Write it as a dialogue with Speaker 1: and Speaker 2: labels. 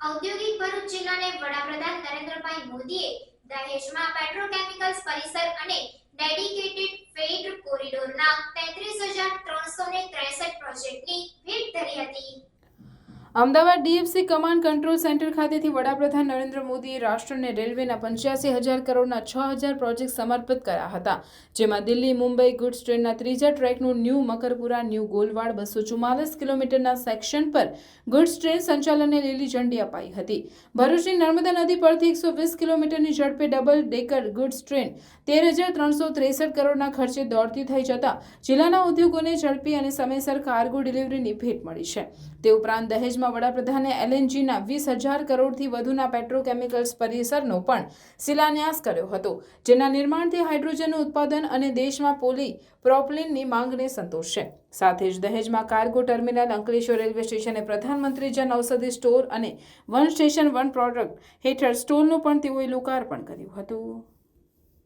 Speaker 1: ઔદ્યોગિક ભરૂચ જિલ્લાને વડાપ્રધાન નરેન્દ્રભાઈ મોદીએ દહેજમાં પેટ્રોકેમિકલ્સ પરિસર અને ડેડિકેટેડ ફ્રેટ કોરિડોરના 33,363 પ્રોજેક્ટની ભેટ ધરી હતી।
Speaker 2: Ahmedabad DFC command control centre ખાતેથી વડાપ્રધાન નરેન્દ્ર મોદીએ રાષ્ટ્રને રેલવેના 85,000 કરોડના 6,000 પ્રોજેક્ટ સમર્પિત કર્યા હતા, જેમાં દિલ્હી મુંબઈ ગુડ્સ ટ્રેનના ત્રીજા ટ્રેકનું ન્યૂ મકરપુરા ન્યૂ ગોલવાડ 244 કિલોમીટરના સેક્શન પર ગુડ્સ ટ્રેન સંચાલનને લીલી ઝંડી અપાઈ હતી। ભરૂચની નર્મદા નદી પરથી 120 કિલોમીટરની ઝડપે ડબલ ડેકર ગુડ્સ ટ્રેન 13,363 કરોડના ખર્ચે દોડતી થઈ જતા જિલ્લાના ઉદ્યોગોને ઝડપી અને સમયસર કાર્ગો ડિલિવરીની ભેટ મળી છે। તે ઉપરાંત દહેજમાં વડાપ્રધાને એલએનજીના 20,000 કરોડથી વધુના પેટ્રોકેમિકલ્સ પરિસરનો પણ શિલાન્યાસ કર્યો હતો, જેના નિર્માણથી હાઇડ્રોજનનું ઉત્પાદન અને દેશમાં પ્રોપલિનની માંગને સંતોષશે। સાથે જ દહેજમાં કાર્ગો ટર્મિનલ, અંકલેશ્વર રેલવે સ્ટેશને પ્રધાનમંત્રી જન ઔષધિ સ્ટોર અને વન સ્ટેશન વન પ્રોડક્ટ હેઠળ સ્ટોલનું પણ તેઓએ લોકાર્પણ કર્યું હતું।